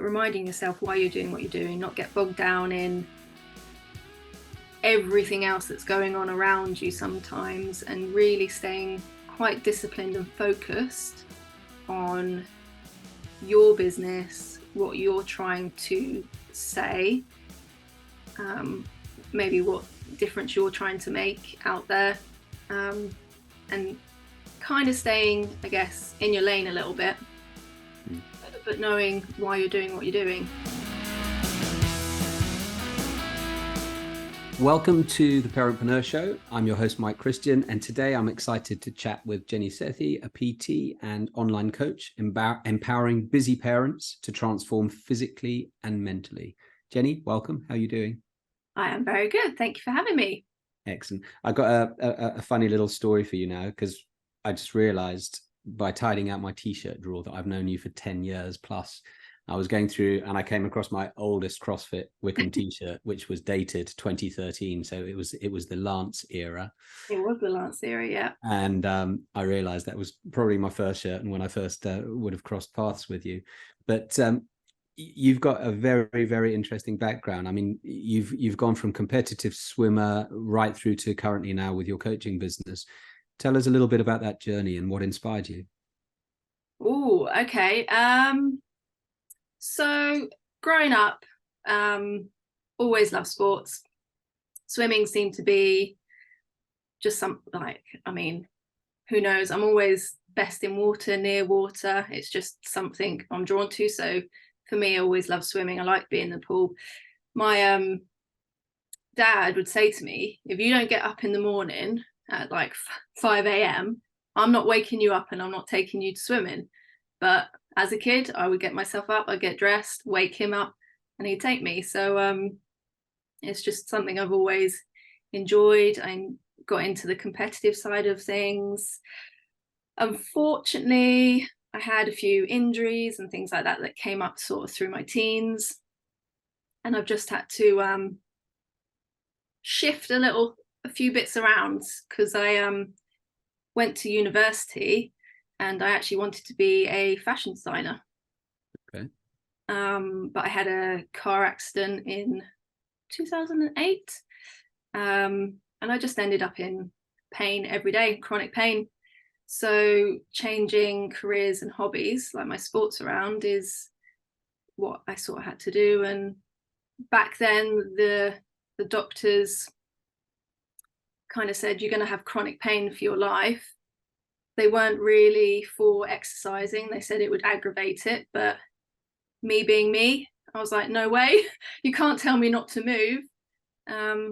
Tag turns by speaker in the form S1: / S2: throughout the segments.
S1: reminding yourself why you're doing what you're doing, not get bogged down in everything else that's going on around you sometimes, and really staying quite disciplined and focused on your business, what you're trying to say, maybe what difference you're trying to make out there, and kind of staying, I guess, in your lane a little bit, but knowing why you're doing what you're doing.
S2: Welcome to the Parentpreneur Show. I'm your host, Mike Christian, and today I'm excited to chat with Jeni Sethi, a PT and online coach, empowering busy parents to transform physically and mentally. Jeni, welcome. How are you doing?
S1: I am very good. Thank you for having me.
S2: Excellent. I've got a funny little story for you now, because I just realized by tidying out my t-shirt drawer that I've known you for 10 years plus. I was going through and I came across my oldest CrossFit Wickham t-shirt, which was dated 2013. So it was the Lance era.
S1: It was the Lance era, yeah.
S2: And I realized that was probably my first shirt and when I first would have crossed paths with you. But you've got a very, very interesting background. I mean, you've gone from competitive swimmer right through to currently now with your coaching business. Tell us a little bit about that journey and what inspired you.
S1: Oh, okay. So growing up, always loved sports. Swimming seemed to be just who knows? I'm always best in water, near water. It's just something I'm drawn to. So for me, I always loved swimming. I like being in the pool. My dad would say to me, if you don't get up in the morning at like 5 a.m., I'm not waking you up and I'm not taking you to swimming. But as a kid, I would get myself up, I'd get dressed, wake him up, and he'd take me. So it's just something I've always enjoyed. I got into the competitive side of things. Unfortunately, I had a few injuries and things like that that came up sort of through my teens. And I've just had to shift a few bits around, because I went to university and I actually wanted to be a fashion designer.
S2: Okay.
S1: But I had a car accident in 2008, and I just ended up in pain every day, chronic pain. So changing careers and hobbies, like my sports around, is what I sort of had to do. And back then, the doctors kind of said, you're going to have chronic pain for your life. They weren't really for exercising. They said it would aggravate it, but me being me, I was like, no way, you can't tell me not to move.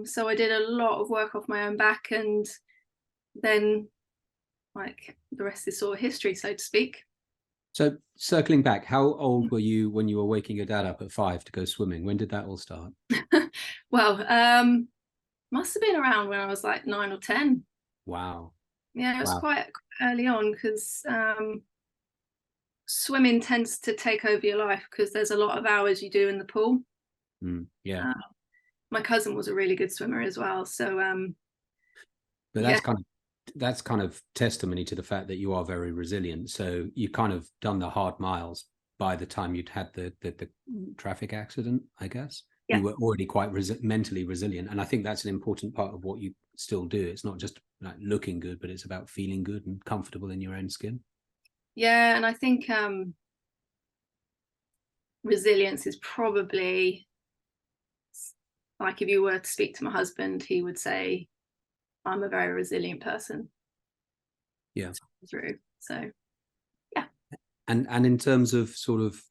S1: So I did a lot of work off my own back, and then like the rest is sort of history, so to speak.
S2: So circling back, how old were you when you were waking your dad up at 5 to go swimming? When did that all start?
S1: Well, must have been around when I was like 9 or 10.
S2: Wow.
S1: Yeah, it was
S2: Wow.
S1: quite early on, because swimming tends to take over your life, because there's a lot of hours you do in the pool.
S2: Yeah.
S1: My cousin was a really good swimmer as well, so
S2: but that's kind of testimony to the fact that you are very resilient. So you kind of done the hard miles by the time you'd had the traffic accident, I guess. Yeah. You were already quite mentally resilient, and I think that's an important part of what you still do. It's not just like looking good, but it's about feeling good and comfortable in your own skin.
S1: Yeah, and I think resilience is probably, like, if you were to speak to my husband, he would say I'm a very resilient person.
S2: Yeah.
S1: Through. So yeah.
S2: And in terms of sort of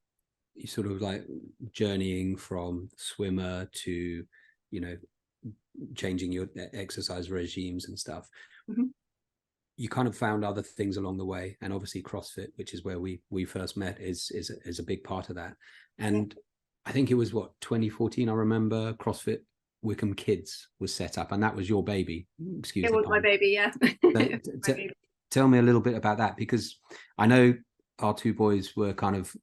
S2: like journeying from swimmer to, changing your exercise regimes and stuff, you kind of found other things along the way, and obviously CrossFit, which is where we first met, is a big part of that. And I think it was 2014, I remember CrossFit Wickham Kids was set up, and that was your baby. Excuse me. It was
S1: my baby, yeah.
S2: Tell me a little bit about that, because I know our two boys were kind of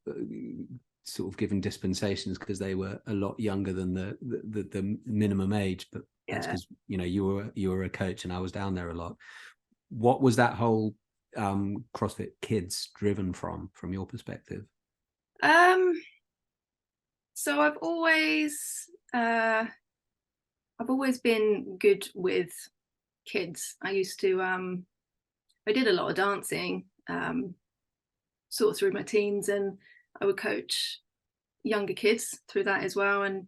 S2: sort of given dispensations because they were a lot younger than the minimum age, but that's because you were a coach and I was down there a lot. What was that whole CrossFit Kids driven from your perspective?
S1: So I've always been good with kids. I used to I did a lot of dancing, sort of through my teens, and I would coach younger kids through that as well, and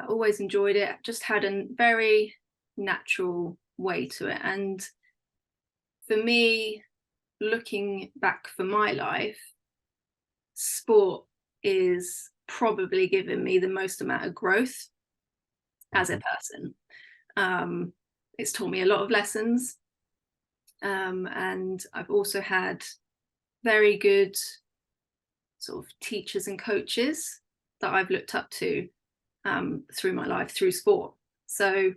S1: always enjoyed it. Just had a very natural way to it. And for me, looking back for my life, sport is probably given me the most amount of growth as a person. It's taught me a lot of lessons, and I've also had very good sort of teachers and coaches that I've looked up to through my life through sport. So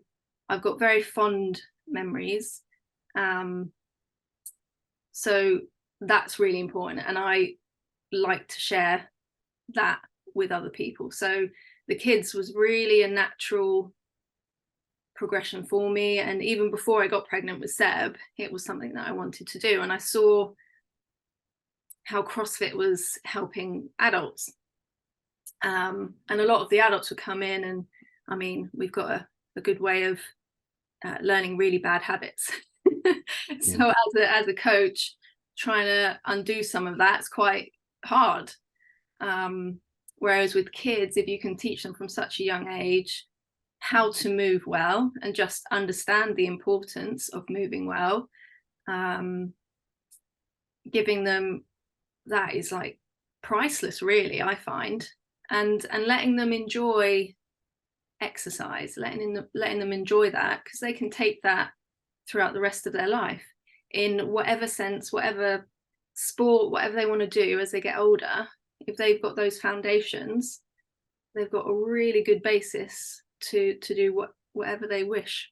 S1: I've got very fond memories. So that's really important, and I like to share that with other people. So the kids was really a natural progression for me, and even before I got pregnant with Seb, it was something that I wanted to do, and I saw how CrossFit was helping adults, and a lot of the adults would come in, and I mean, we've got a good way of learning really bad habits. So as a coach, trying to undo some of that's quite hard. Whereas with kids, if you can teach them from such a young age how to move well and just understand the importance of moving well, giving them that is like priceless, really, I find, and letting them enjoy exercise, letting them enjoy that, because they can take that throughout the rest of their life in whatever sense, whatever sport, whatever they want to do as they get older. If they've got those foundations, they've got a really good basis to do whatever they wish.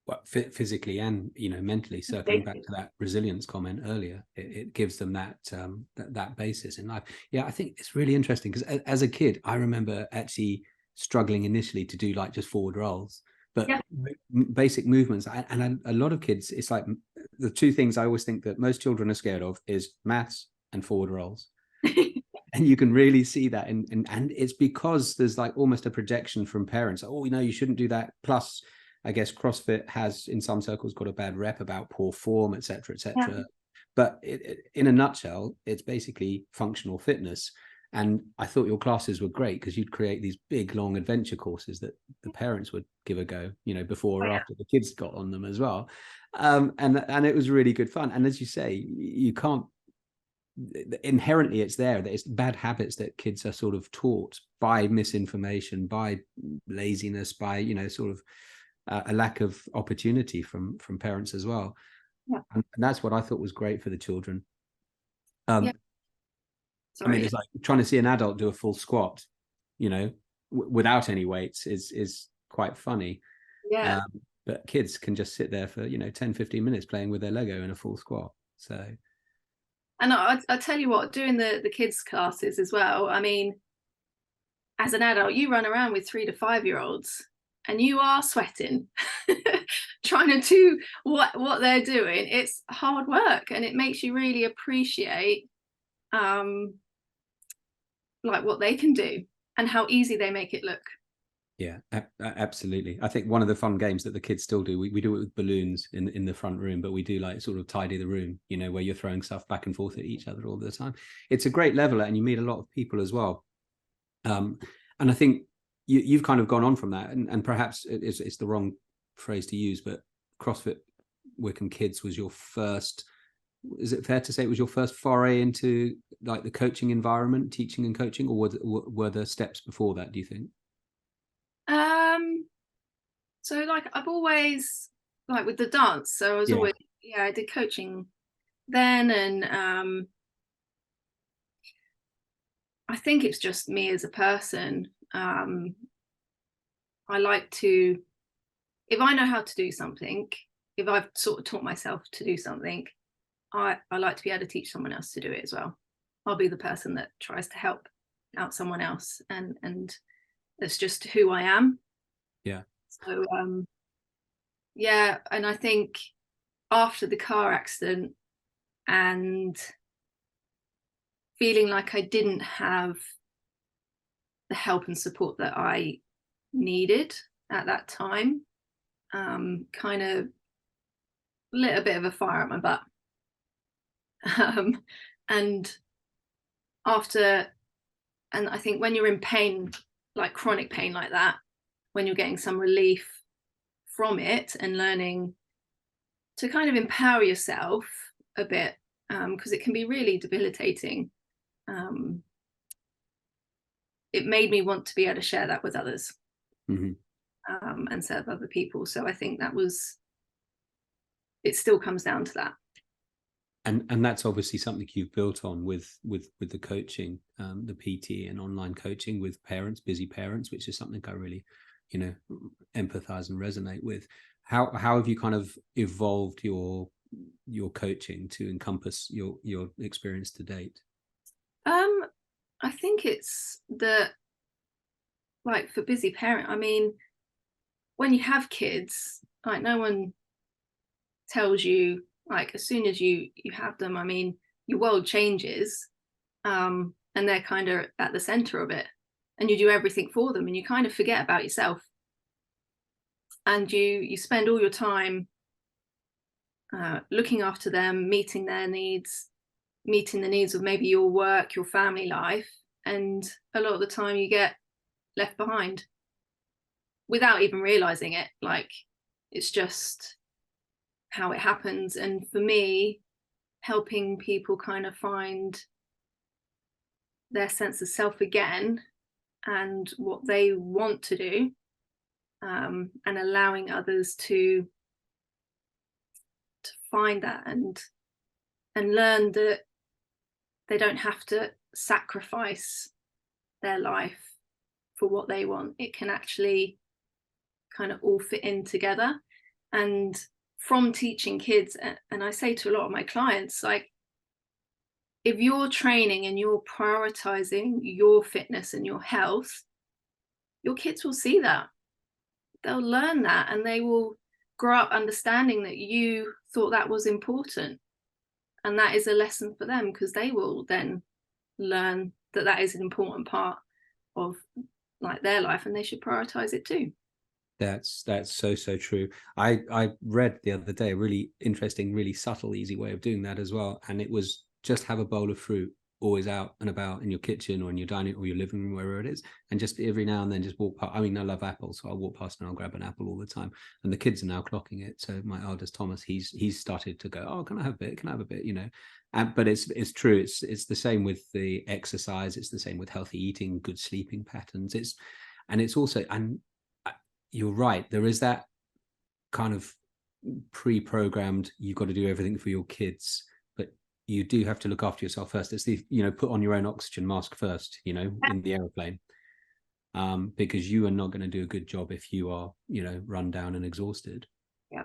S2: Well, physically and mentally. Circling back to that resilience comment earlier, it gives them that that basis in life. Yeah, I think it's really interesting because as a kid, I remember actually struggling initially to do like just forward rolls, but basic movements. And a lot of kids, it's like the two things I always think that most children are scared of is maths and forward rolls. And you can really see that, and it's because there's like almost a projection from parents. Oh, you shouldn't do that. Plus, I guess CrossFit has, in some circles, got a bad rep about poor form, etc., etc. Yeah. But in a nutshell, it's basically functional fitness. And I thought your classes were great because you'd create these big, long adventure courses that the parents would give a go, before or after the kids got on them as well. And it was really good fun. And as you say, you can't, inherently it's there, that it's bad habits that kids are sort of taught by misinformation, by laziness, by sort of a lack of opportunity from parents as well. And that's what I thought was great for the children. I mean, it's like trying to see an adult do a full squat without any weights is quite funny. But kids can just sit there for 10-15 minutes playing with their Lego in a full squat. So,
S1: and I tell you what, doing the kids classes as well, I mean, as an adult, you run around with 3 to 5 year olds and you are sweating trying to do what they're doing. It's hard work, and it makes you really appreciate like what they can do and how easy they make it look.
S2: Yeah, absolutely. I think one of the fun games that the kids still do, we do it with balloons in the front room, but we do like sort of tidy the room, where you're throwing stuff back and forth at each other all the time. It's a great leveler, and you meet a lot of people as well. And I think you've kind of gone on from that, and perhaps it's the wrong phrase to use, but CrossFit Wycombe Kids was your first, is it fair to say it was your first foray into like the coaching environment, teaching and coaching, or were there steps before that, do you think?
S1: So like I've always, like with the dance, so I was always, I did coaching then, and I think it's just me as a person. I like to, if I know how to do something, if I've sort of taught myself to do something, I like to be able to teach someone else to do it as well. I'll be the person that tries to help out someone else, and that's just who I am. So and I think after the car accident and feeling like I didn't have the help and support that I needed at that time. Kind of lit a bit of a fire at my butt. And after, and I think when you're in pain, like chronic pain like that, when you're getting some relief from it and learning to kind of empower yourself a bit, because it can be really debilitating. It made me want to be able to share that with others, and serve other people. So I think that was, it still comes down to that.
S2: And that's obviously something you've built on with the coaching, the PT and online coaching with parents, busy parents, which is something I really, empathize and resonate with. How have you kind of evolved your coaching to encompass your experience to date?
S1: I think it's the, like, for busy parent, I mean, when you have kids, like, no one tells you, like, as soon as you have them, I mean, your world changes, and they're kind of at the center of it, and you do everything for them, and you kind of forget about yourself, and you spend all your time looking after them, meeting their needs, meeting the needs of maybe your work, your family life, and a lot of the time you get left behind without even realizing it. Like, it's just how it happens. And for me, helping people kind of find their sense of self again and what they want to do, and allowing others to find that and learn that they don't have to sacrifice their life for what they want. It can actually kind of all fit in together. And from teaching kids, and I say to a lot of my clients, like, if you're training and you're prioritizing your fitness and your health, your kids will see that. They'll learn that, and they will grow up understanding that you thought that was important. And that is a lesson for them, because they will then learn that that is an important part of, like, their life, and they should prioritize it too.
S2: That's so true. I read the other day a really interesting, really subtle, easy way of doing that as well. And it was just have a bowl of fruit always out and about in your kitchen or in your dining or your living room, wherever it is, and just every now and then just walk past. I mean, I love apples, so I'll walk past and I'll grab an apple all the time. And the kids are now clocking it. So my eldest Thomas, he's started to go, oh, can I have a bit? Can I have a bit? But it's true. It's the same with the exercise. It's the same with healthy eating, good sleeping patterns. It's also, and you're right, there is that kind of pre-programmed, you've got to do everything for your kids, but you do have to look after yourself first. It's the, put on your own oxygen mask first, in the aeroplane, because you are not going to do a good job if you are, run down and exhausted.
S1: Yeah.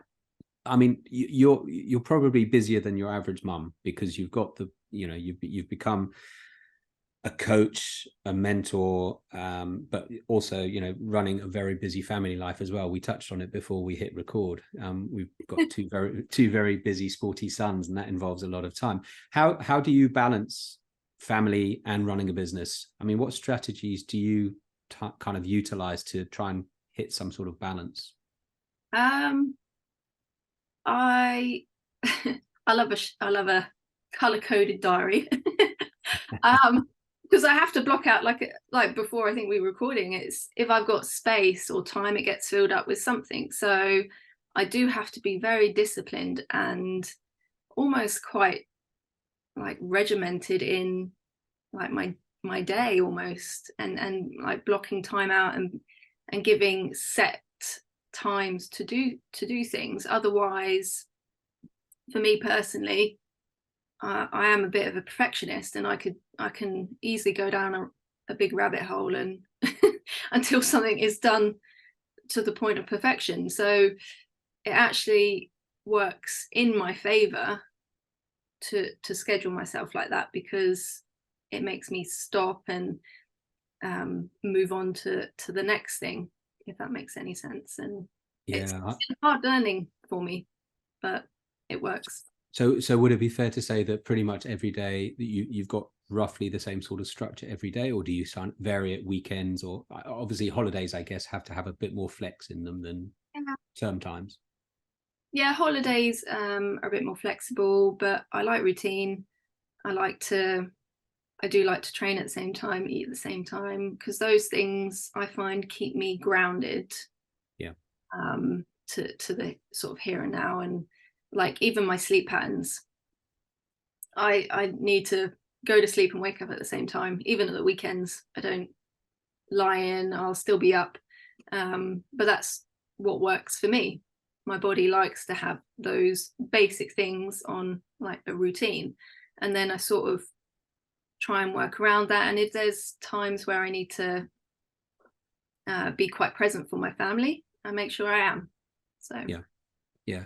S2: I mean, you're probably busier than your average mum, because you've got the, you've become a coach, a mentor, but also, running a very busy family life as well. We touched on it before we hit record. We've got two very busy, sporty sons, and that involves a lot of time. How do you balance family and running a business? I mean, what strategies do you kind of utilize to try and hit some sort of balance?
S1: I I love a color-coded diary. Because I have to block out, like before, I think we were recording, it's if I've got space or time, it gets filled up with something. So I do have to be very disciplined and almost quite, like, regimented in, like, my day almost, and like blocking time out and giving set times to do things. Otherwise, for me personally, I am a bit of a perfectionist, and I can easily go down a big rabbit hole and until something is done to the point of perfection. So it actually works in my favor to schedule myself like that, because it makes me stop and move on to the next thing, if that makes any sense. And it's hard learning for me, but it works.
S2: So would it be fair to say that pretty much every day that you've got roughly the same sort of structure every day, or do you vary at weekends? Or obviously holidays, I guess, have to have a bit more flex in them than term times.
S1: Yeah, holidays are a bit more flexible, but I like routine. I do like to train at the same time, eat at the same time, because those things I find keep me grounded.
S2: Yeah.
S1: To the sort of here and now, and like even my sleep patterns, I need to go to sleep and wake up at the same time. Even at the weekends, I don't lie in. I'll still be up, but that's what works for me. My body likes to have those basic things on like a routine, and then I sort of try and work around that. And if there's times where I need to be quite present for my family, I make sure I am. So
S2: yeah,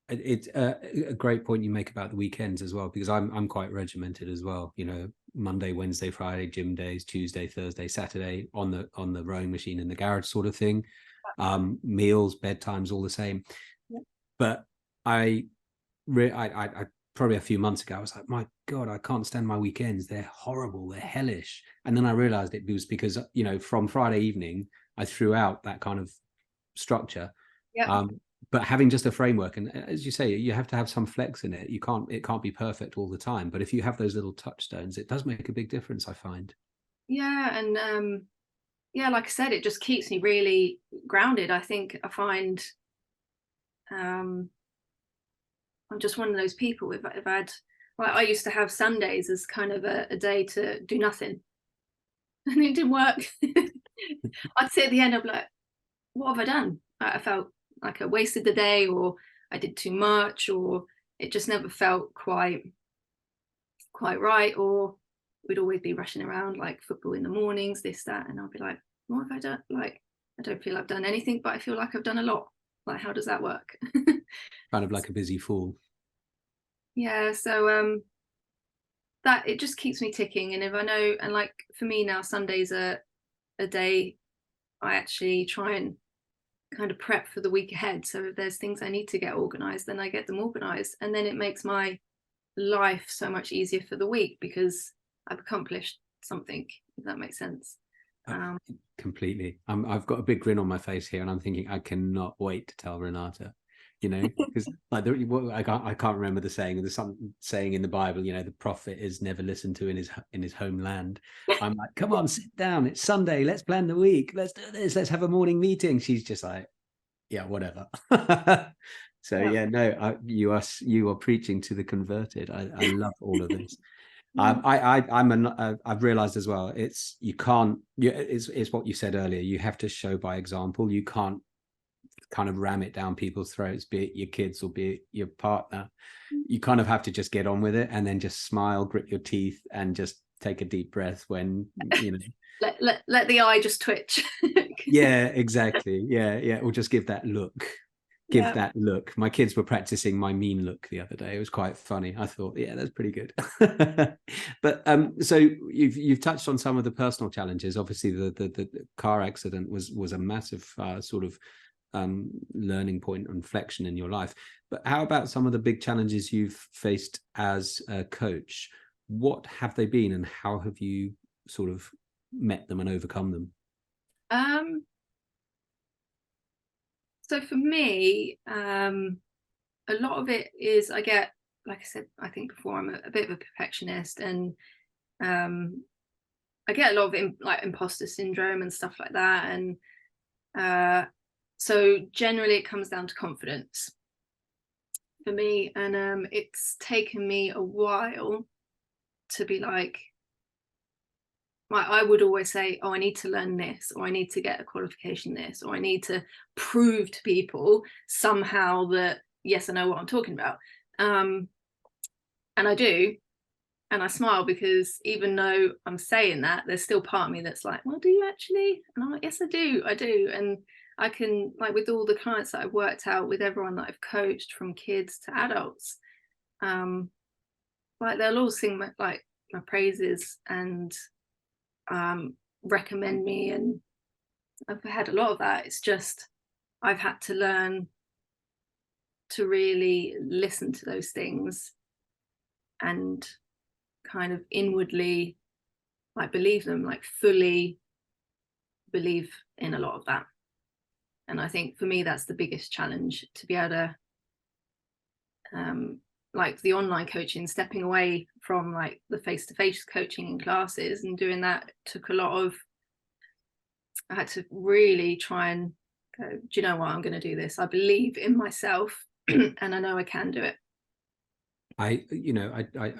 S2: it's a great point you make about the weekends as well, because I'm quite regimented as well. You know, Monday, Wednesday, Friday, gym days, Tuesday, Thursday, Saturday on the rowing machine in the garage sort of thing. Meals, bedtimes, all the same.
S1: yeah.
S2: But I probably a few months ago, I was like, my God, I can't stand my weekends. They're horrible. They're hellish. And then I realized it was because, you know, from Friday evening, I threw out that kind of structure.
S1: Yeah.
S2: But having just a framework, and as you say, you have to have some flex in it. It can't be perfect all the time. But if you have those little touchstones, it does make a big difference, I find.
S1: Yeah. And yeah, like I said, it just keeps me really grounded. I think I find um I'm just one of those people. If I'd like, I used to have Sundays as kind of a day to do nothing, and it didn't work. I'd sit at the end, I'd be like, what have I done? I felt like I wasted the day, or I did too much, or it just never felt quite right. Or we'd always be rushing around like football in the mornings, this, that, and I'll be like, what have I done? Like, I don't feel I've done anything, but I feel like I've done a lot. Like, how does that work?
S2: Kind of like a busy fool.
S1: Yeah, so that it just keeps me ticking. And if I know, and like for me now, Sundays are a day I actually try and kind of prep for the week ahead. So if there's things I need to get organized, then I get them organized, and then it makes my life so much easier for the week because I've accomplished something, if that makes sense.
S2: Completely. I've got a big grin on my face here, and I'm thinking I cannot wait to tell Renata. You know, because like I can't remember the saying. There's some saying in the Bible. You know, the prophet is never listened to in his homeland. I'm like, come on, sit down. It's Sunday. Let's plan the week. Let's do this. Let's have a morning meeting. She's just like, yeah, whatever. So
S1: Yeah.
S2: yeah, no, you are preaching to the converted. I love all of this. I've realized as well, it's what you said earlier. You have to show by example. You can't kind of ram it down people's throats, be it your kids or be it your partner. You kind of have to just get on with it, and then just smile, grit your teeth, and just take a deep breath when, you know.
S1: let the eye just twitch.
S2: Yeah, exactly. Yeah, or just give that look.
S1: Yeah.
S2: That look. My kids were practicing my mean look the other day. It was quite funny. I thought, yeah, that's pretty good. But so you've touched on some of the personal challenges. Obviously, the car accident was a massive sort of learning point, inflection in your life. But how about some of the big challenges you've faced as a coach? What have they been, and how have you sort of met them and overcome them?
S1: So for me, a lot of it is I get, like I said, I think before, I'm a bit of a perfectionist, and I get a lot of like imposter syndrome and stuff like that. And so generally it comes down to confidence for me. And it's taken me a while to be like, I would always say, oh, I need to learn this, or I need to get a qualification this, or I need to prove to people somehow that, yes, I know what I'm talking about. And I do. And I smile because even though I'm saying that, there's still part of me that's like, well, do you actually? And I'm like, yes, I do. I do. And I can, like, with all the clients that I've worked out, with everyone that I've coached, from kids to adults, like they'll all sing my praises and recommend me. And I've had a lot of that. It's just I've had to learn to really listen to those things and kind of inwardly like believe them, like fully believe in a lot of that. And I think for me that's the biggest challenge, to be able to like the online coaching, stepping away from like the face-to-face coaching in classes and doing that took a lot of, I had to really try and go, do you know what, I'm going to do this. I believe in myself and I know I can do it.
S2: I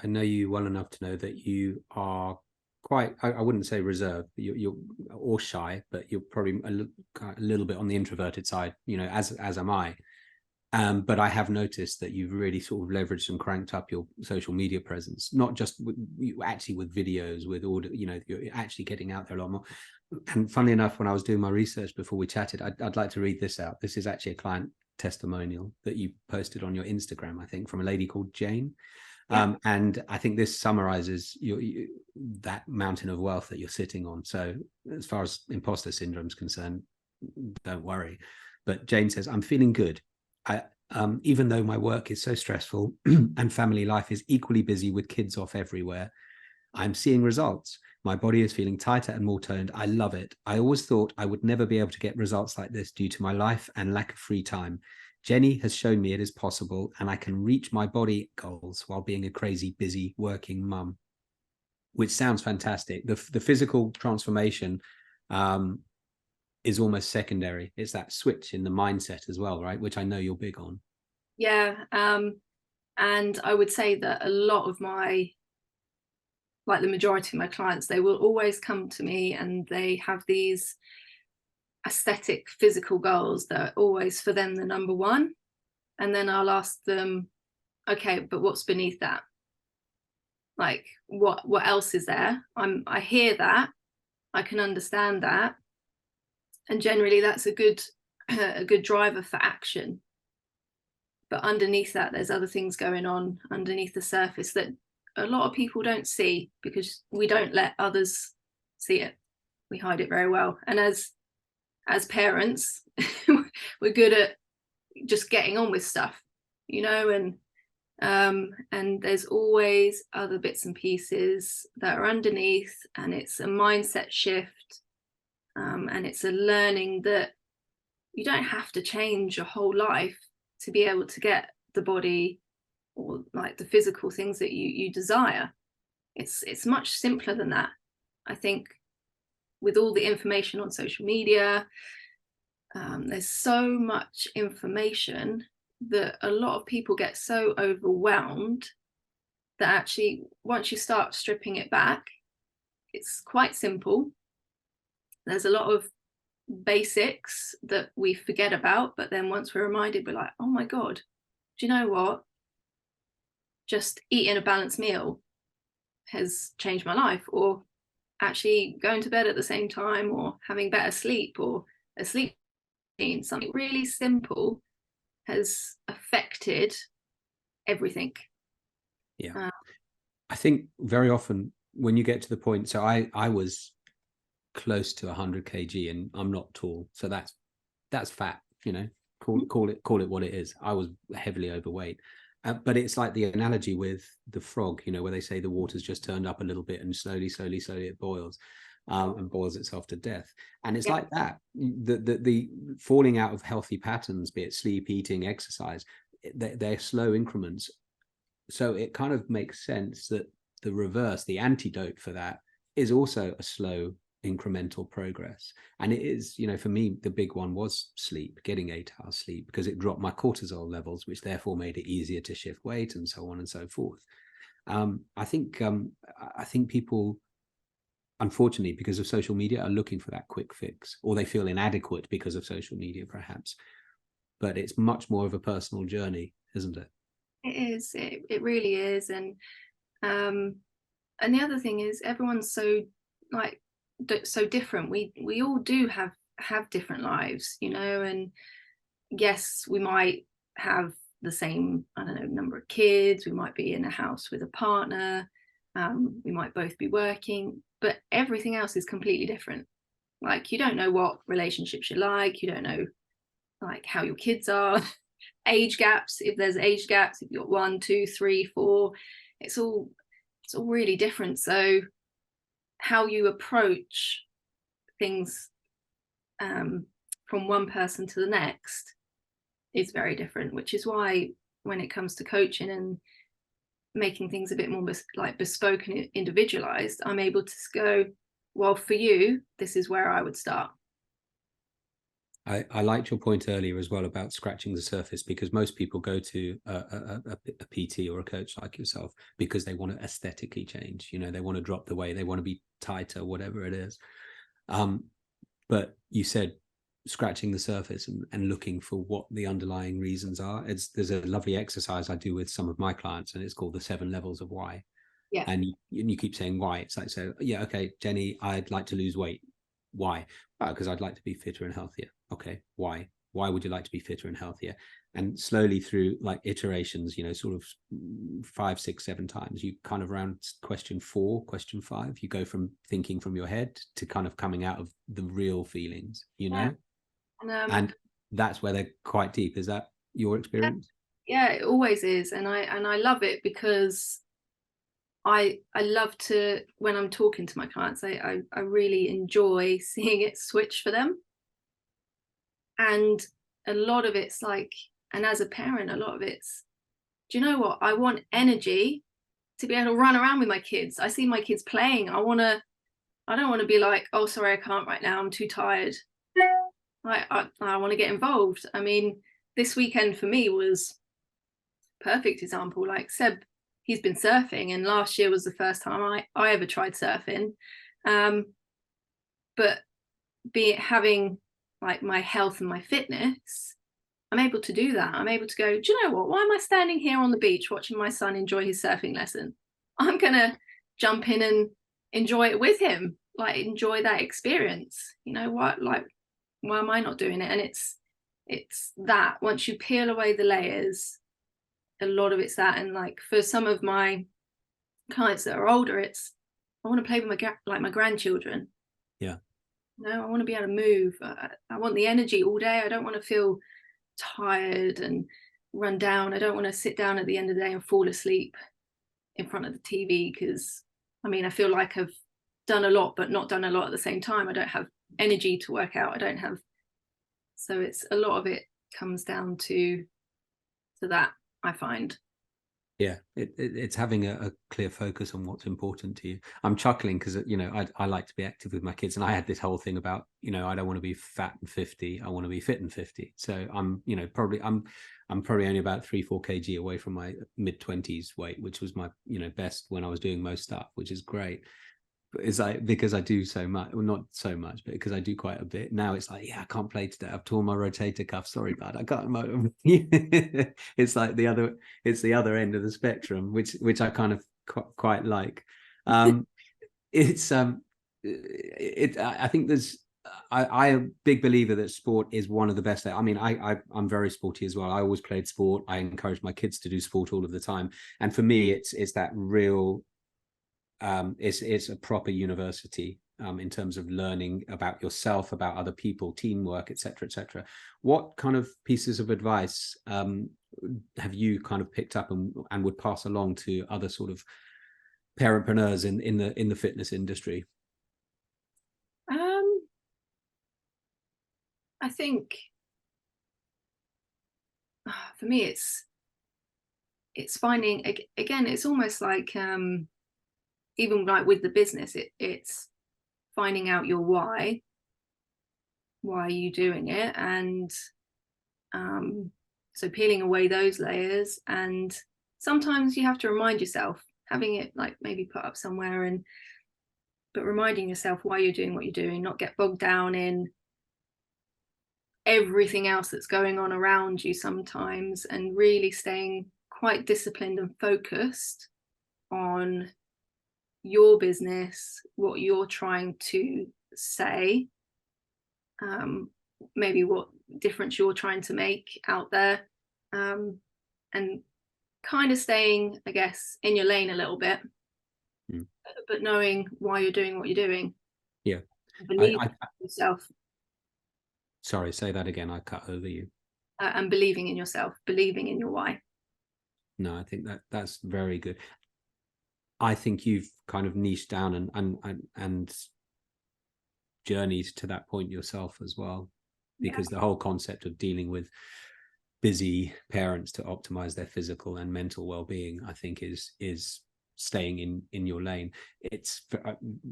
S2: know you well enough to know that you are quite, I wouldn't say reserved, you're or shy, but you're probably a little bit on the introverted side, as am I. But I have noticed that you've really sort of leveraged and cranked up your social media presence, not just actually with videos, with order, you're actually getting out there a lot more. And funnily enough, when I was doing my research before we chatted, I'd like to read this out. This is actually a client testimonial that you posted on your Instagram, I think, from a lady called Jane. Yeah. And I think this summarizes that mountain of wealth that you're sitting on. So as far as imposter syndrome is concerned, don't worry. But Jane says, I'm feeling good. Even though my work is so stressful and family life is equally busy with kids off everywhere, I'm seeing results. My body is feeling tighter and more toned. I love it. I always thought I would never be able to get results like this due to my life and lack of free time. Jeni has shown me it is possible, and I can reach my body goals while being a crazy, busy, working mum, which sounds fantastic. The physical transformation is almost secondary. It's that switch in the mindset as well, right? Which I know you're big on.
S1: Yeah. And I would say that a lot of my, like the majority of my clients, they will always come to me and they have these aesthetic physical goals that are always for them the number one. And then I'll ask them, okay, but what's beneath that? Like what else is there? I hear that, I can understand that. And generally that's a good driver for action. But underneath that, there's other things going on underneath the surface that a lot of people don't see because we don't let others see it. We hide it very well. And as parents, we're good at just getting on with stuff, and there's always other bits and pieces that are underneath, and it's a mindset shift, and it's a learning that you don't have to change your whole life to be able to get the body or like the physical things that you desire. It's much simpler than that. I think with all the information on social media, there's so much information that a lot of people get so overwhelmed that actually once you start stripping it back, it's quite simple. There's a lot of basics that we forget about, but then once we're reminded, we're like, oh my God, do you know what? Just eating a balanced meal has changed my life, or actually going to bed at the same time, or having better sleep, or a sleep routine, something really simple has affected everything.
S2: Yeah. I think very often when you get to the point, so I was close to 100 kg and I'm not tall, so that's fat, call it what it is. I was heavily overweight, but it's like the analogy with the frog, where they say the water's just turned up a little bit and slowly it boils, and boils itself to death. And it's like that, the falling out of healthy patterns, be it sleep, eating, exercise, they're slow increments. So it kind of makes sense that the reverse, the antidote for that, is also a slow incremental progress. And it is, for me, the big one was sleep, getting 8 hours sleep, because it dropped my cortisol levels, which therefore made it easier to shift weight and so on and so forth. I think people, unfortunately, because of social media, are looking for that quick fix, or they feel inadequate because of social media, perhaps. But it's much more of a personal journey, isn't it?
S1: It is. It really is. And the other thing is, everyone's so different. We all do have different lives, and yes, we might have the same, I don't know, number of kids, we might be in a house with a partner, we might both be working, but everything else is completely different. Like, you don't know what relationships you like, you don't know like how your kids are, age gaps, if there's age gaps, if you've got 1, 2, 3, 4, it's all it's all really different. So how you approach things from one person to the next is very different, which is why when it comes to coaching and making things a bit more like bespoke and individualized, I'm able to go, well, for you, this is where I would start.
S2: I liked your point earlier as well about scratching the surface, because most people go to a PT or a coach like yourself because they want to aesthetically change. You know, they want to drop the weight, they want to be tighter, whatever it is. But you said scratching the surface and looking for what the underlying reasons are. There's a lovely exercise I do with some of my clients, and it's called the 7 levels of why.
S1: Yeah.
S2: And you keep saying why. It's like, so yeah, okay, Jeni, I'd like to lose weight. Why? Because I'd like to be fitter and healthier. Okay, why? Why would you like to be fitter and healthier? And slowly through like iterations, you know, sort of 5, 6, 7 times, you kind of around question 4, question 5, you go from thinking from your head to kind of coming out of the real feelings, you know. And that's where they're quite deep. Is that your experience?
S1: Yeah, it always is. And I love it, because I love to, when I'm talking to my clients, I really enjoy seeing it switch for them. And a lot of it's like, and as a parent, a lot of it's, do you know what? I want energy to be able to run around with my kids. I see my kids playing. I don't want to be like, oh, sorry, I can't right now, I'm too tired. I want to get involved. I mean, this weekend for me was perfect example. Like Seb, he's been surfing, and last year was the first time I ever tried surfing. But be it having like my health and my fitness, I'm able to do that. I'm able to go, do you know what? Why am I standing here on the beach watching my son enjoy his surfing lesson? I'm gonna jump in and enjoy it with him, like enjoy that experience. You know what? Like, why am I not doing it? And it's that once you peel away the layers, a lot of it's that. And like for some of my clients that are older, it's, I want to play with my grandchildren.
S2: Yeah.
S1: No, I want to be able to move. I want the energy all day. I don't want to feel tired and run down. I don't want to sit down at the end of the day and fall asleep in front of the TV, because I mean, I feel like I've done a lot but not done a lot at the same time. I don't have energy to work out. I don't have, so it's a lot of it comes down to that, I find.
S2: Yeah, it's having a clear focus on what's important to you. I'm chuckling because, you know, I like to be active with my kids, and I had this whole thing about, you know, I don't want to be fat and 50, I want to be fit and 50. So I'm, you know, I'm probably only about 3-4 kg away from my mid-20s weight, which was my, you know, best when I was doing most stuff, which is great. It's like, because I do so much, well, not so much, but because I do quite a bit now, it's like, yeah, I can't play today, I've torn my rotator cuff, sorry bud, I can't. It's like it's the other end of the spectrum, which I kind of quite like. It's I think there's, I'm a big believer that sport is one of the best. I mean, I'm very sporty as well. I always played sport. I encourage my kids to do sport all of the time, and for me it's that real, it's a proper university, in terms of learning about yourself, about other people, teamwork, etc., etc. What kind of pieces of advice have you kind of picked up and would pass along to other sort of parentpreneurs in the fitness industry?
S1: I think for me it's finding, again, it's almost like even like with the business, it's finding out your why are you doing it, and so peeling away those layers. And sometimes you have to remind yourself, having it like maybe put up somewhere, and but reminding yourself why you're doing what you're doing, not get bogged down in everything else that's going on around you sometimes, and really staying quite disciplined and focused on your business, what you're trying to say, maybe what difference you're trying to make out there, and kind of staying, I guess, in your lane a little bit, but knowing why you're doing what you're doing.
S2: Yeah.
S1: Believe in yourself.
S2: Sorry, say that again. I cut over you.
S1: And believing in yourself, believing in your why.
S2: No, I think that's very good. I think you've kind of niched down and journeyed to that point yourself as well, because the whole concept of dealing with busy parents to optimize their physical and mental well-being, I think is staying in your lane. It's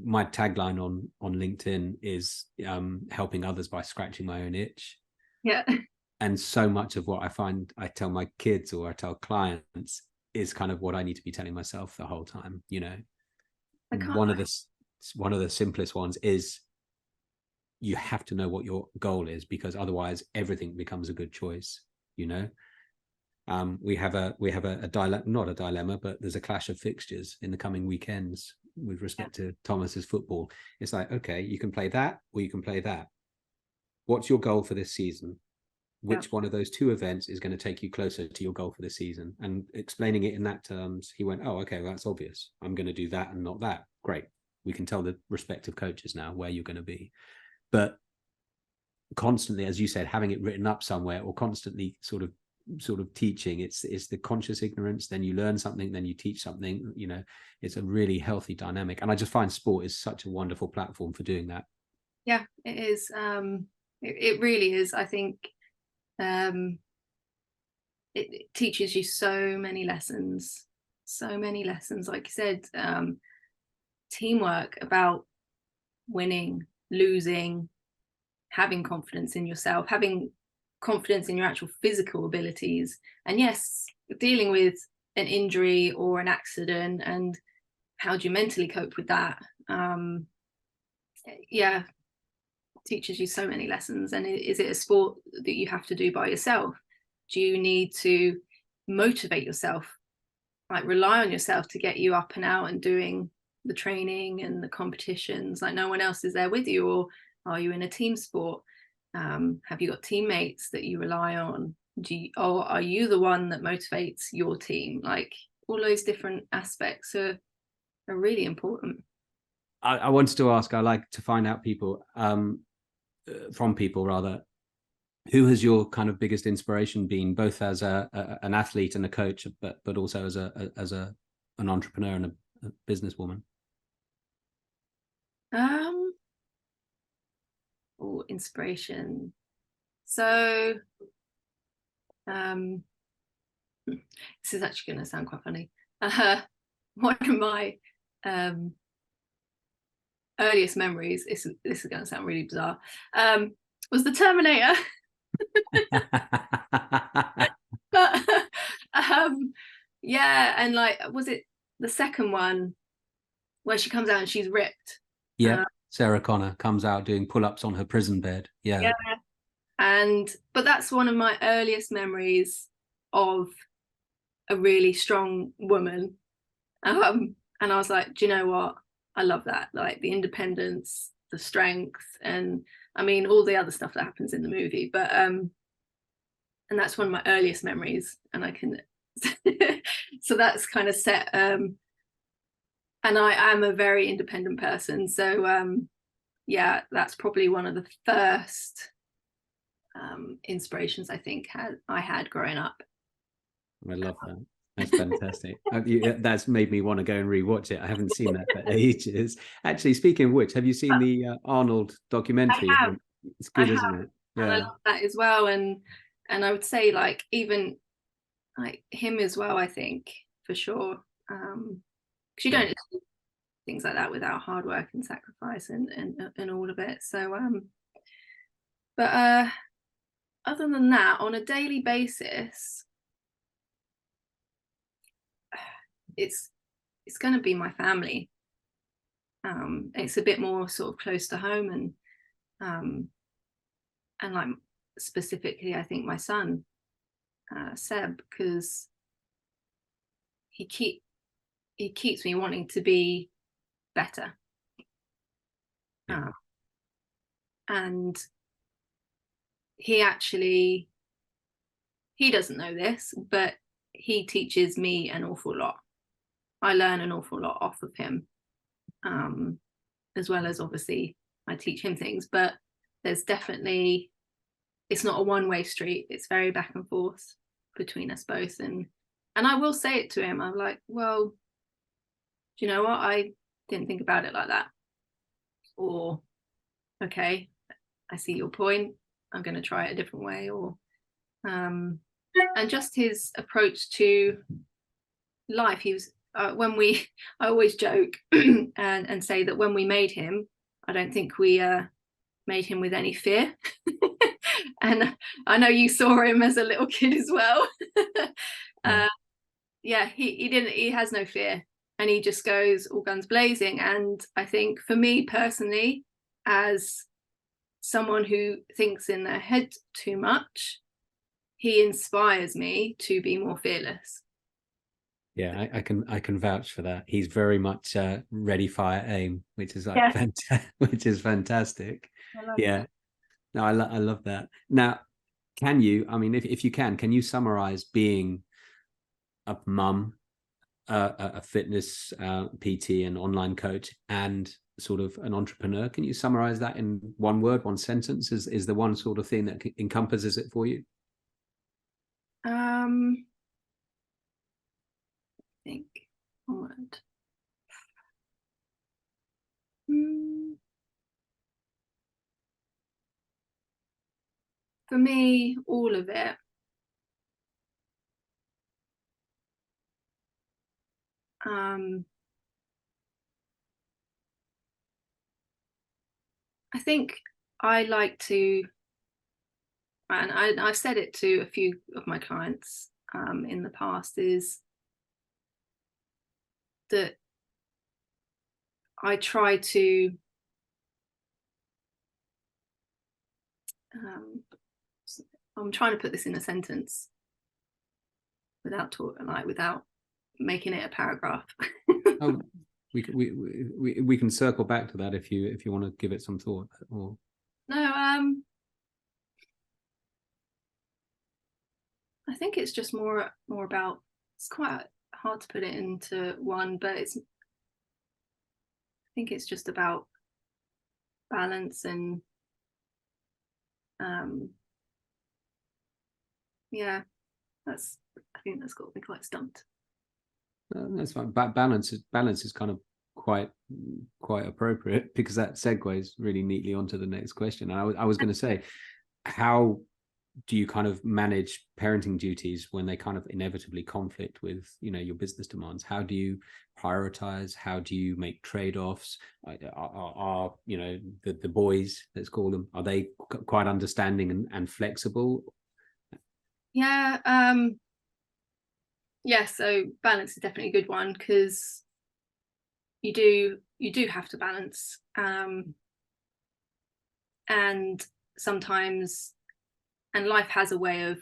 S2: my tagline on LinkedIn is helping others by scratching my own itch.
S1: Yeah.
S2: And so much of what I find I tell my kids or I tell clients is kind of what I need to be telling myself the whole time, you know. One of the simplest ones is you have to know what your goal is, because otherwise everything becomes a good choice, you know. We have a dilemma, not a dilemma, but there's a clash of fixtures in the coming weekends with respect to Thomas's football. It's like, okay, you can play that or you can play that. What's your goal for this season? Which one of those two events is going to take you closer to your goal for the season? And explaining it in that terms, he went, oh, okay, well, that's obvious. I'm going to do that and not that. Great. We can tell the respective coaches now where you're going to be. But constantly, as you said, having it written up somewhere or constantly sort of teaching, it's the conscious ignorance. Then you learn something, then you teach something, you know. It's a really healthy dynamic. And I just find sport is such a wonderful platform for doing that.
S1: Yeah, it is. It really is. I think it teaches you so many lessons, like you said, teamwork, about winning, losing, having confidence in yourself, having confidence in your actual physical abilities, and yes, dealing with an injury or an accident, and how do you mentally cope with that. Yeah, teaches you so many lessons. And is it a sport that you have to do by yourself? Do you need to motivate yourself, like rely on yourself to get you up and out and doing the training and the competitions, like no one else is there with you? Or are you in a team sport? Have you got teammates that you rely on? Or are you the one that motivates your team? Like all those different aspects are really important.
S2: I wanted to ask, I like to find out from people rather, who has your kind of biggest inspiration been, both as an athlete and a coach, but also as an entrepreneur and a businesswoman?
S1: Inspiration. So this is actually going to sound quite funny. One of my earliest memories, this is going to sound really bizarre, was the Terminator. But yeah, and like, was it the second one where she comes out and she's ripped?
S2: Yeah, Sarah Connor comes out doing pull-ups on her prison bed. Yeah.
S1: But that's one of my earliest memories of a really strong woman. And I was like, do you know what? I love that. Like the independence, the strength, and I mean all the other stuff that happens in the movie. But and that's one of my earliest memories, and I can so that's kind of set. And I am a very independent person, so yeah, that's probably one of the first inspirations I think I had growing up.
S2: I love that. That's fantastic. That's made me want to go and rewatch it. I haven't seen that for ages. Actually, speaking of which, have you seen the Arnold documentary?
S1: I have.
S2: It's good, isn't it?
S1: Yeah. And I love that as well. And I would say like even like him as well, I think, for sure. Because you don't do things like that without hard work and sacrifice and all of it. So but other than that, on a daily basis, it's going to be my family. It's a bit more sort of close to home, and like specifically I think my son Seb, because he keeps me wanting to be better. And he doesn't know this, but he teaches me an awful lot. I learn an awful lot off of him, as well as obviously I teach him things, but there's definitely, it's not a one-way street. It's very back and forth between us both. And I will say it to him. I'm like, well, do you know what, I didn't think about it like that, or okay, I see your point, I'm going to try it a different way. Or and just his approach to life. He was when we I always joke and say that when we made him, I don't think we made him with any fear. And I know you saw him as a little kid as well. Yeah, he has no fear, and he just goes all guns blazing. And I think for me personally, as someone who thinks in their head too much, he inspires me to be more fearless.
S2: Yeah, I can vouch for that. He's very much ready, fire, aim, which is like
S1: Yeah,
S2: which is fantastic.
S1: I love
S2: Yeah,
S1: that.
S2: no, I love that. Now, can you? I mean, if you can you summarize being a mum, a fitness PT and online coach, and sort of an entrepreneur? Can you summarize that in one word, one sentence? Is the one sort of thing that encompasses it for you?
S1: I think one word. For me, all of it. I think I like to, and I've said it to a few of my clients in the past, is that I try to I'm trying to put this in a sentence without making it a paragraph.
S2: Oh, we can circle back to that if you want to give it some thought. Or
S1: No, I think it's just more about, it's quite hard to put it into one, but I think it's just about balance and yeah, I think that's got me quite stumped.
S2: that's fine. But balance is kind of quite appropriate, because that segues really neatly onto the next question. I was going to say, how do you kind of manage parenting duties when they kind of inevitably conflict with, you know, your business demands? How do you prioritize? How do you make trade-offs? Are you know, the boys, let's call them, are they quite understanding and flexible?
S1: Yeah, yeah, so balance is definitely a good one, because you do have to balance, and sometimes, and life has a way of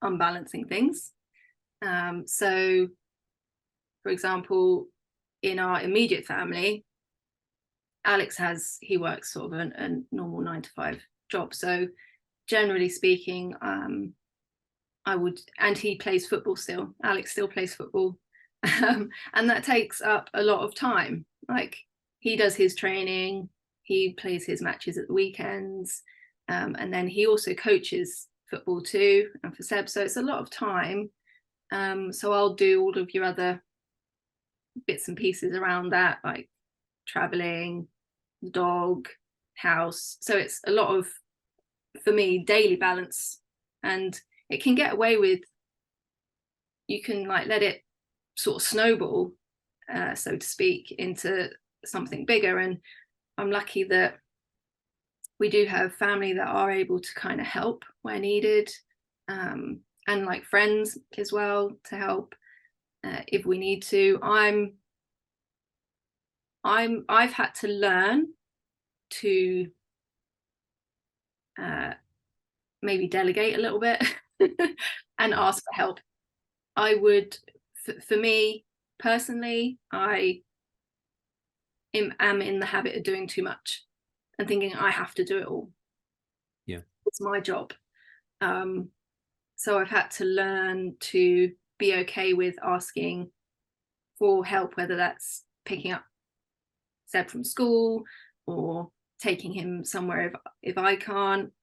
S1: unbalancing things. So for example, in our immediate family, Alex he works sort of a normal 9 to 5 job, so generally speaking, and he plays football still. Alex still plays football. And that takes up a lot of time. Like, he does his training, he plays his matches at the weekends, and then he also coaches football too, and for Seb. So it's a lot of time. So I'll do all of your other bits and pieces around that, like traveling, dog, house. So it's a lot of, for me, daily balance. And it can get away with, you can like let it sort of snowball, so to speak, into something bigger. And I'm lucky that we do have family that are able to kind of help where needed, and like friends as well to help if we need to. I've had to learn to maybe delegate a little bit and ask for help. I would, for me personally, I am in the habit of doing too much and thinking I have to do it all.
S2: Yeah,
S1: it's my job. So I've had to learn to be okay with asking for help, whether that's picking up Seb from school or taking him somewhere if I can't.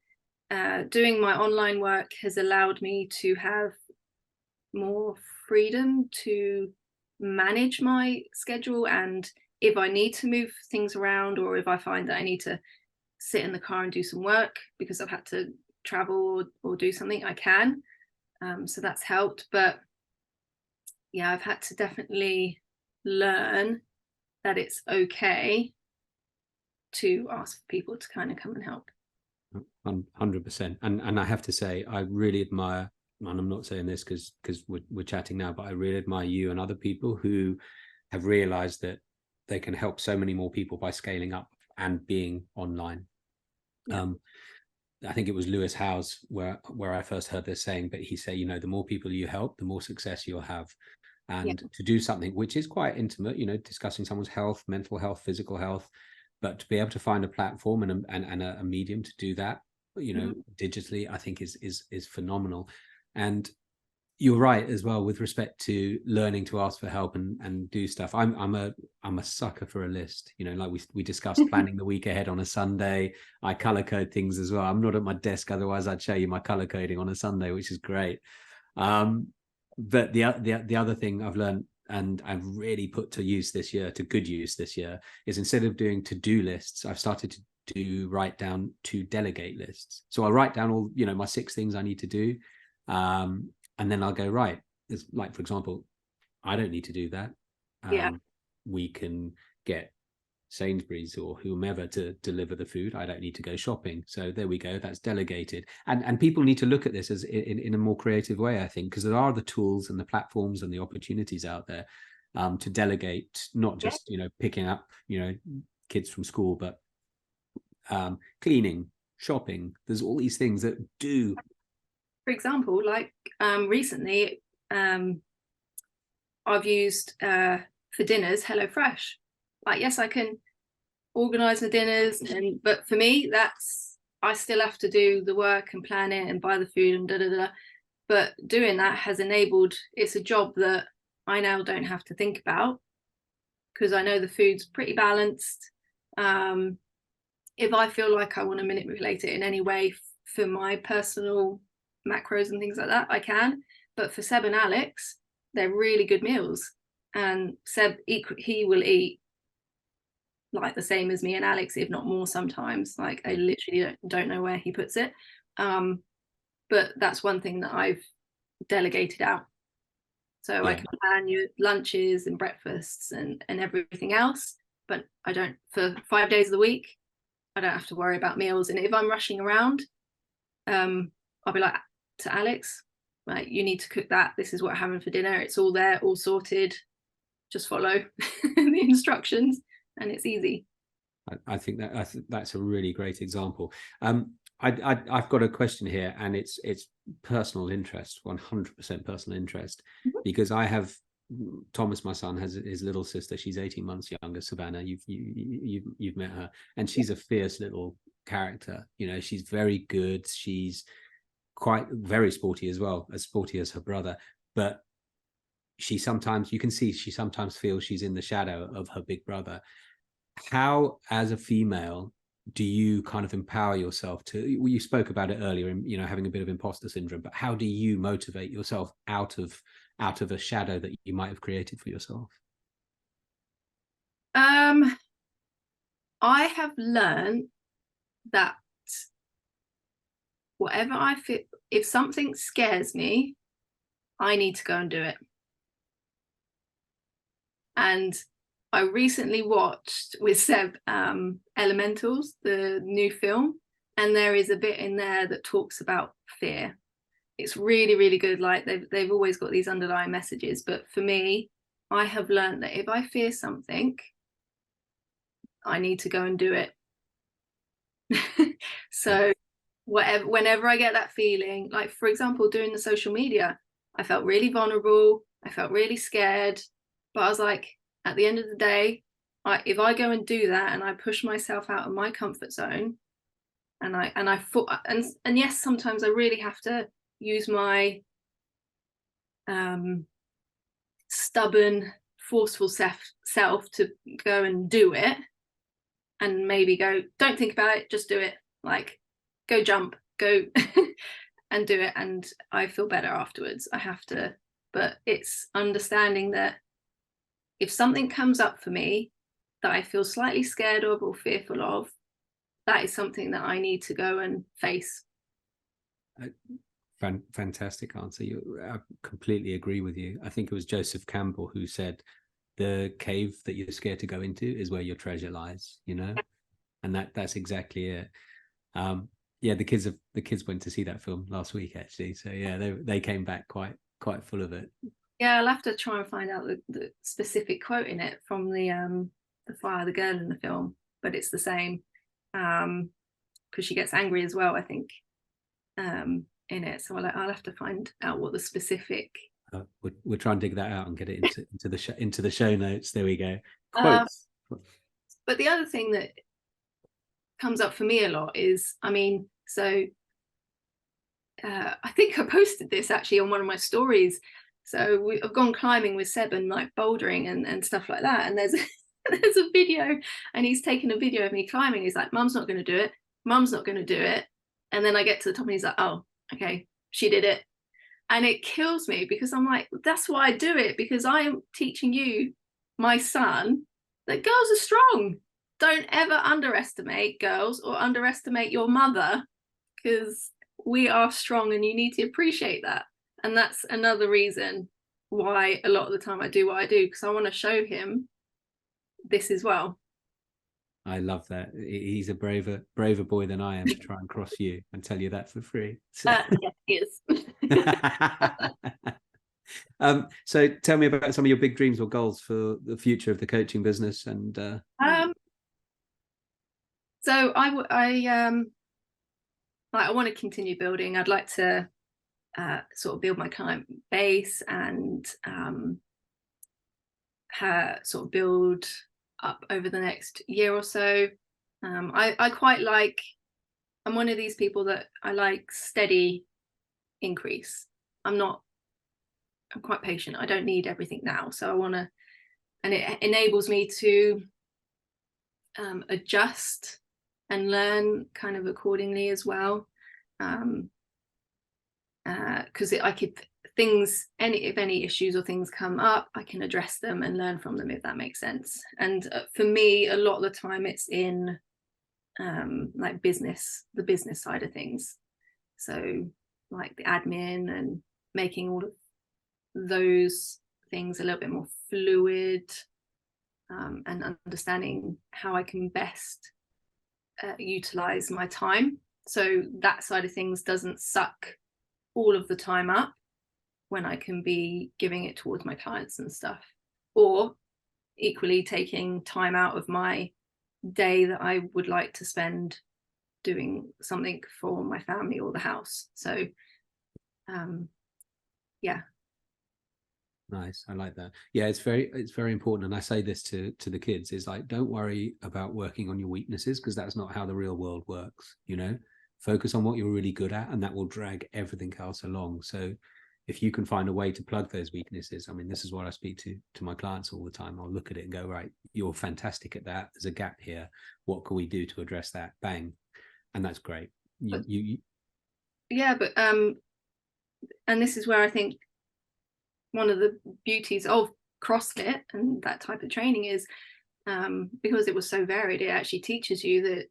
S1: Doing my online work has allowed me to have more freedom to manage my schedule, and if I need to move things around, or if I find that I need to sit in the car and do some work because I've had to travel or do something, I can. So that's helped. But yeah, I've had to definitely learn that it's okay to ask for people to kind of come and help.
S2: 100%. And I have to say, I really admire, and I'm not saying this because we're chatting now, but I really admire you and other people who have realized that they can help so many more people by scaling up and being online.
S1: Yeah.
S2: I think it was Lewis Howes where I first heard this saying, but he said, the more people you help, the more success you'll have. And
S1: Yeah.
S2: to do something which is quite intimate, discussing someone's health, mental health, physical health, but to be able to find a platform and a medium to do that, digitally, I think is phenomenal. And you're right as well with respect to learning to ask for help and do stuff. I'm a sucker for a list. Like we discussed planning the week ahead on a Sunday. I color code things as well. I'm not at my desk, otherwise I'd show you my color coding on a Sunday, which is great. But the other thing I've learned and I've really put to good use this year, is instead of doing to-do lists, I've started to write down to delegate lists. So I'll write down all, my 6 things I need to do. And then I'll go, right, it's like, for example, I don't need to do that.
S1: Yeah.
S2: We can get Sainsbury's or whomever to deliver the food. I don't need to go shopping. So there we go. That's delegated. And people need to look at this as in a more creative way, I think, because there are the tools and the platforms and the opportunities out there to delegate, not just, picking up, kids from school, but cleaning, shopping. There's all these things that do.
S1: For example, like recently, I've used for dinners HelloFresh. Like, yes, I can organize my dinners, but for me, I still have to do the work and plan it and buy the food and da da da. But doing that has enabled, it's a job that I now don't have to think about because I know the food's pretty balanced. If I feel like I want to manipulate it in any way for my personal macros and things like that, I can. But for Seb and Alex, they're really good meals, and Seb, he will eat like the same as me and Alex, if not more sometimes. Like, I literally don't know where he puts it. But that's one thing that I've delegated out. So I can plan your lunches and breakfasts and everything else, but I don't, for 5 days of the week, I don't have to worry about meals. And if I'm rushing around, I'll be like to Alex, like, you need to cook that. This is what I'm having for dinner. It's all there, all sorted. Just follow the instructions, and it's easy.
S2: I think that's a really great example. I've got a question here, and it's personal interest, 100% personal interest, because I have Thomas, my son, has his little sister. She's 18 months younger, Savannah. You've met her, and she's a fierce little character. She's very good. She's very sporty as well, as sporty as her brother. But you can see she sometimes feels she's in the shadow of her big brother. How, as a female, do you kind of empower yourself to, you spoke about it earlier, in having a bit of imposter syndrome, but how do you motivate yourself out of a shadow that you might have created for yourself?
S1: I have learned that whatever I feel, if something scares me, I need to go and do it. And I recently watched with Seb Elementals, the new film, and there is a bit in there that talks about fear. It's really, really good. Like, they've always got these underlying messages, but for me, I have learned that if I fear something, I need to go and do it. So whenever I get that feeling, like, for example, doing the social media, I felt really vulnerable, I felt really scared, but I was like, at the end of the day, if I go and do that and I push myself out of my comfort zone, and yes, sometimes I really have to use my stubborn, forceful self to go and do it, and maybe go, don't think about it, just do it. Like, go jump, go and do it, and I feel better afterwards. I have to, but it's understanding that if something comes up for me that I feel slightly scared of or fearful of, that is something that I need to go and face.
S2: Fantastic answer. I completely agree with you. I think it was Joseph Campbell who said, the cave that you're scared to go into is where your treasure lies, you know? And that's exactly it. Yeah, the kids went to see that film last week, actually. So yeah, they came back quite full of it.
S1: Yeah, I'll have to try and find out the specific quote in it from the fire, the girl in the film, but it's the same. Because she gets angry as well, I think, in it. So I'll have to find out what the specific.
S2: We'll try and dig that out and get it into the show notes. There we go. Quotes.
S1: But the other thing that comes up for me a lot is, I mean, so I think I posted this actually on one of my stories. So I've gone climbing with Seb and like bouldering and stuff like that. And there's there's a video, and he's taken a video of me climbing. He's like, "Mum's not going to do it. Mum's not going to do it." And then I get to the top, and he's like, "Oh, okay, she did it." And it kills me because I'm like, that's why I do it, because I am teaching you, my son, that girls are strong. Don't ever underestimate girls or underestimate your mother, because we are strong and you need to appreciate that. And that's another reason why a lot of the time I do what I do, because I want to show him this as well.
S2: I love that. He's a braver boy than I am to try and cross you and tell you that for free. So,
S1: yes, he is.
S2: So tell me about some of your big dreams or goals for the future of the coaching business. And
S1: so I want to continue building. I'd like to sort of build my client base and sort of build up over the next year or so. I quite like, I'm one of these people that I like steady increase. I'm quite patient. I don't need everything now. So I want to, and it enables me to adjust and learn kind of accordingly as well. Because I could if any issues or things come up, I can address them and learn from them, if that makes sense. And for me, a lot of the time it's in like the business side of things. So like the admin and making all of those things a little bit more fluid, and understanding how I can best utilize my time, so that side of things doesn't suck all of the time up when I can be giving it towards my clients and stuff, or equally taking time out of my day that I would like to spend doing something for my family or the house. So yeah.
S2: Nice. I like that. Yeah, it's very important. And I say this to the kids, is like, don't worry about working on your weaknesses, because that's not how the real world works. You know, focus on what you're really good at, and that will drag everything else along. So if you can find a way to plug those weaknesses, I mean, this is what I speak to my clients all the time. I'll look at it and go, right, you're fantastic at that. There's a gap here. What can we do to address that? Bang. And that's great.
S1: Yeah, but and this is where I think one of the beauties of CrossFit and that type of training is, because it was so varied, it actually teaches you that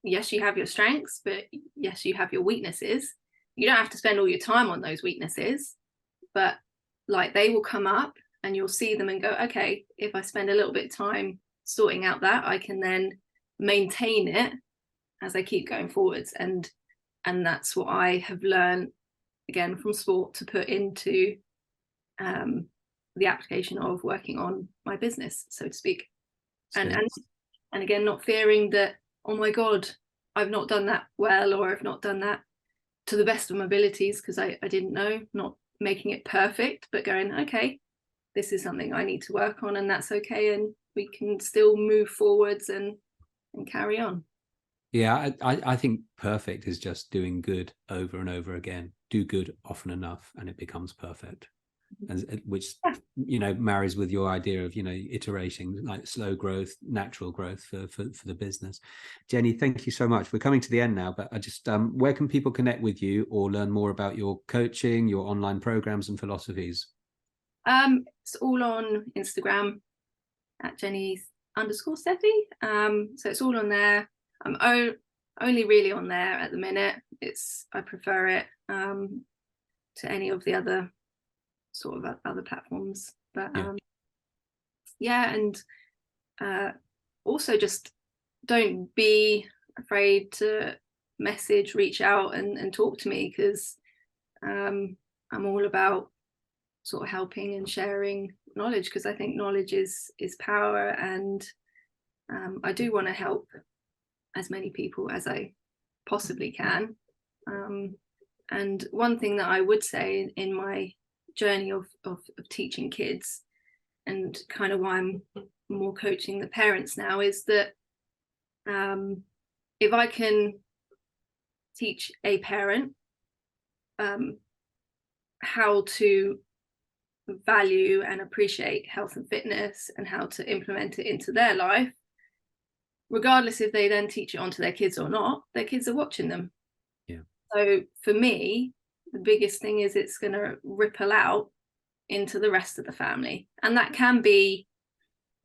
S1: yes, you have your strengths, but yes, you have your weaknesses. You don't have to spend all your time on those weaknesses, but like they will come up and you'll see them and go, okay, if I spend a little bit of time sorting out that, I can then maintain it as I keep going forwards. And that's what I have learned, again, from sport to put into the application of working on my business, so to speak. And again, not fearing that, oh my God, I've not done that well, or I've not done that to the best of my abilities because I didn't know, not making it perfect, but going, okay, this is something I need to work on, and that's okay, and we can still move forwards and carry on.
S2: Yeah, I think perfect is just doing good over and over again. Do good often enough and it becomes perfect. And which, you know, marries with your idea of, you know, iteration, like slow growth, natural growth for the business. Jeni, thank you so much. We're coming to the end now, but I just, where can people connect with you or learn more about your coaching, your online programs and philosophies?
S1: It's all on Instagram. at Jeni_Sethi. So it's all on there. I'm only really on there at the minute. I prefer it to any of the other sort of other platforms. But and also just don't be afraid to reach out and talk to me, because I'm all about sort of helping and sharing knowledge, because I think knowledge is power, and I do want to help as many people as I possibly can. And one thing that I would say in my journey of teaching kids, and kind of why I'm more coaching the parents now, is that if I can teach a parent how to value and appreciate health and fitness and how to implement it into their life, regardless if they then teach it onto their kids or not, their kids are watching them. So for me, the biggest thing is it's going to ripple out into the rest of the family, and that can be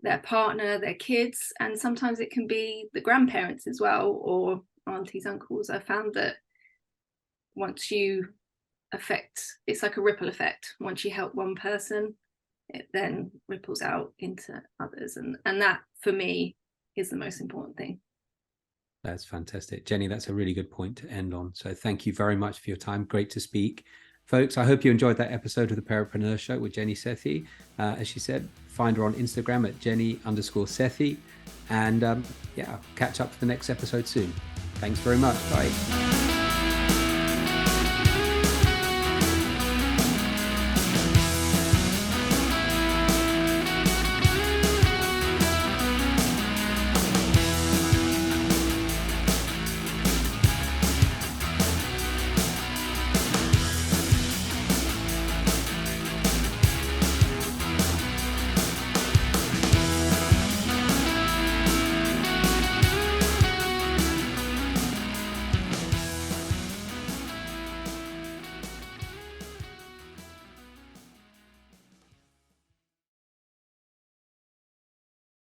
S1: their partner, their kids, and sometimes it can be the grandparents as well, or aunties, uncles. I found that once you it's like a ripple effect. Once you help one person, it then ripples out into others, and that for me is the most important thing.
S2: That's fantastic, Jeni. That's a really good point to end on. So thank you very much for your time. Great to speak. Folks, I hope you enjoyed that episode of the Parapreneur Show with Jeni Sethi. As she said, find her on Instagram at Jeni_Sethi. And catch up for the next episode soon. Thanks very much. Bye.